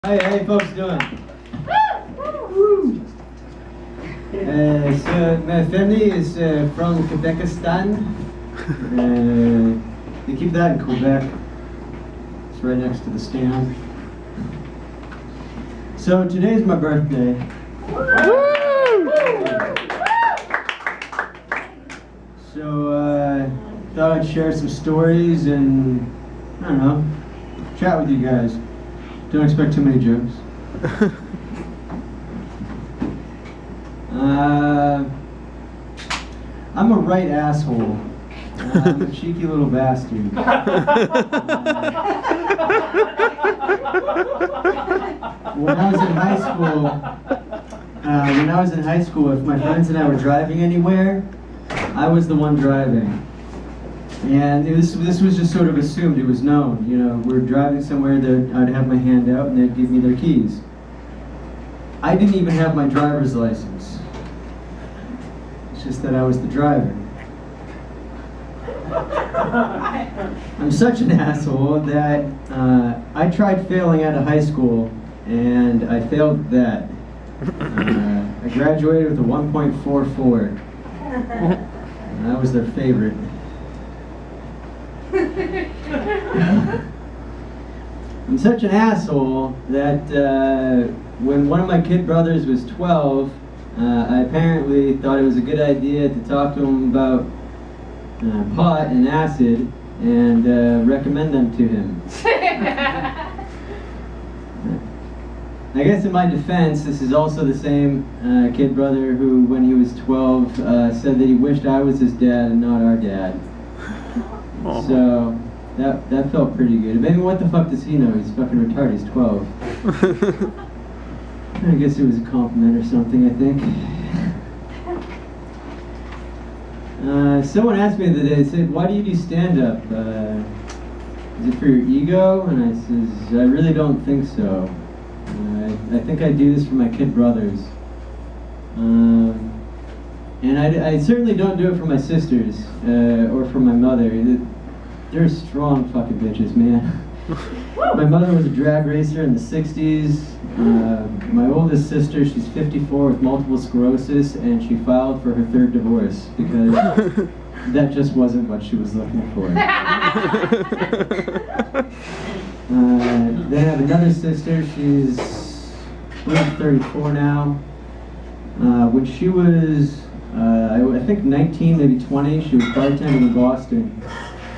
Hey, how you folks doing? So my family is from Quebecistan. They keep that in Quebec. It's right next to the stand. So today's my birthday. So thought I'd share some stories and I don't know, chat with you guys. Don't expect too many jokes. I'm a right asshole. I'm a cheeky little bastard. When I was in high school, if my friends and I were driving anywhere, I was the one driving. And this was just sort of assumed, it was known. You know, we're driving somewhere that I'd have my hand out and they'd give me their keys. I didn't even have my driver's license. It's just that I was the driver. I'm such an asshole that I tried failing out of high school and I failed that. I graduated with a 1.44. I was their favorite. I'm such an asshole that when one of my kid brothers was 12, I apparently thought it was a good idea to talk to him about pot and acid and recommend them to him. I guess in my defense, this is also the same kid brother who, when he was 12, said that he wished I was his dad and not our dad. So that felt pretty good. I mean, what the fuck does he know? He's fucking retarded. He's 12. I guess it was a compliment or something, I think. Someone asked me the other day, they said, why do you do stand-up? Is it for your ego? And I says, I really don't think so. I think I do this for my kid brothers. And I certainly don't do it for my sisters or for my mother. They're strong fucking bitches, man. My mother was a drag racer in the 60s. My oldest sister, she's 54 with multiple sclerosis, and she filed for her third divorce because that just wasn't what she was looking for. Then I have another sister, she's 34 now. When she was I think 19, maybe 20, she was bartending in Boston.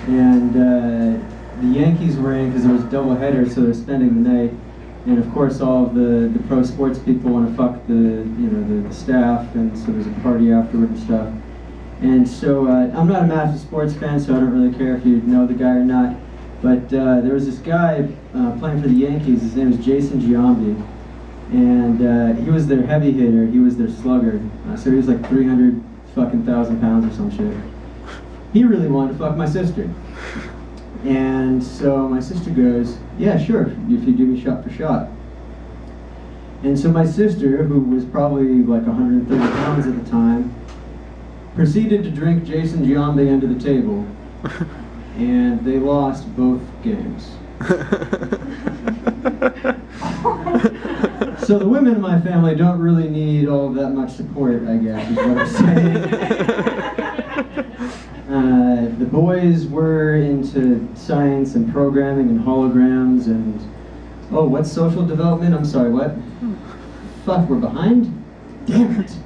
And the Yankees were in because it was a doubleheader, so they're spending the night. And of course, all of the pro sports people want to fuck the staff, and so there's a party afterward and stuff. And so I'm not a massive sports fan, so I don't really care if you know the guy or not. But there was this guy playing for the Yankees. His name was Jason Giambi. And he was their heavy hitter, he was their slugger. So he was like 300,000 pounds or some shit. He really wanted to fuck my sister. And so my sister goes, yeah, sure, if you do me shot for shot. And so my sister, who was probably like 130 pounds at the time, proceeded to drink Jason Giambi under the table. And they lost both games. So the women in my family don't really need all of that much support, I guess, is what I'm saying. The boys were into science and programming and holograms and... Oh, what's social development? I'm sorry, what? Fuck, we're behind? Damn it!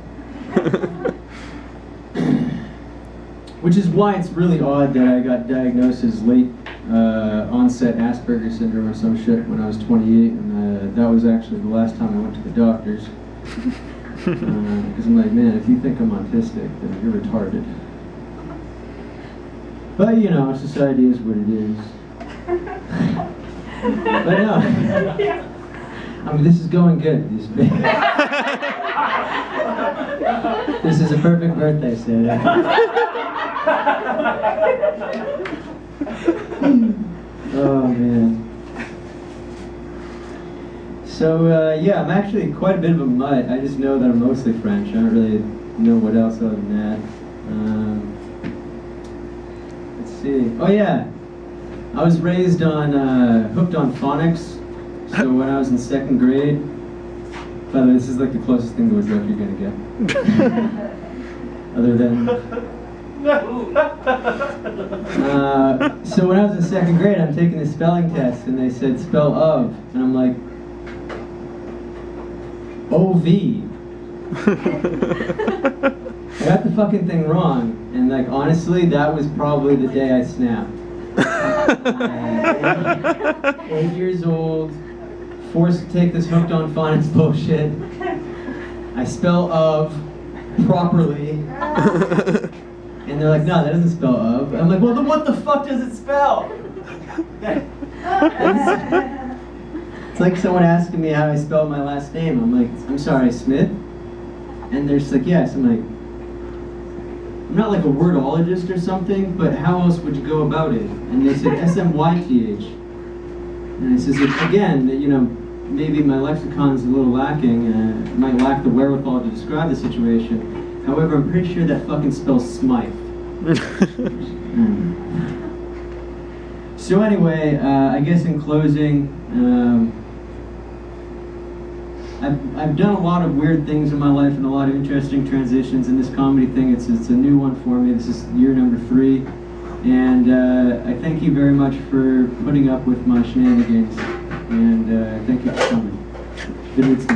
Which is why it's really odd that I got diagnosed as late onset Asperger's syndrome or some shit when I was 28, and that was actually the last time I went to the doctors. Because I'm like, man, if you think I'm autistic, then you're retarded. But you know, society is what it is. But no, I mean, this is going good. This is a perfect birthday, Sarah. Oh man. So yeah, I'm actually quite a bit of a mutt. I just know that I'm mostly French. I don't really know what else other than that. Let's see. Oh yeah, I was raised on hooked on phonics. So when I was in second grade, by the way, this is like the closest thing to a joke you're gonna get. Other than. So when I was in second grade, I'm taking a spelling test, and they said spell of, and I'm like, O-V. I got the fucking thing wrong, and like honestly, that was probably the day I snapped. 8 years old, forced to take this hooked on phonics bullshit. I spell of properly, and they're like, no, that doesn't spell of. I'm like, well, then what the fuck does it spell? It's like someone asking me how I spell my last name. I'm like, I'm sorry, Smith? And they're just like, yes. I'm like, I'm not like a wordologist or something, but how else would you go about it? And they said S-M-Y-T-H. And I says, again, you know, maybe my lexicon's a little lacking, might lack the wherewithal to describe the situation. However, I'm pretty sure that fucking spells Smythe. So anyway, I guess in closing, I've done a lot of weird things in my life and a lot of interesting transitions, and this comedy thing, it's a new one for me. This is year number 3, and I thank you very much for putting up with my shenanigans, and thank you for coming. Good week.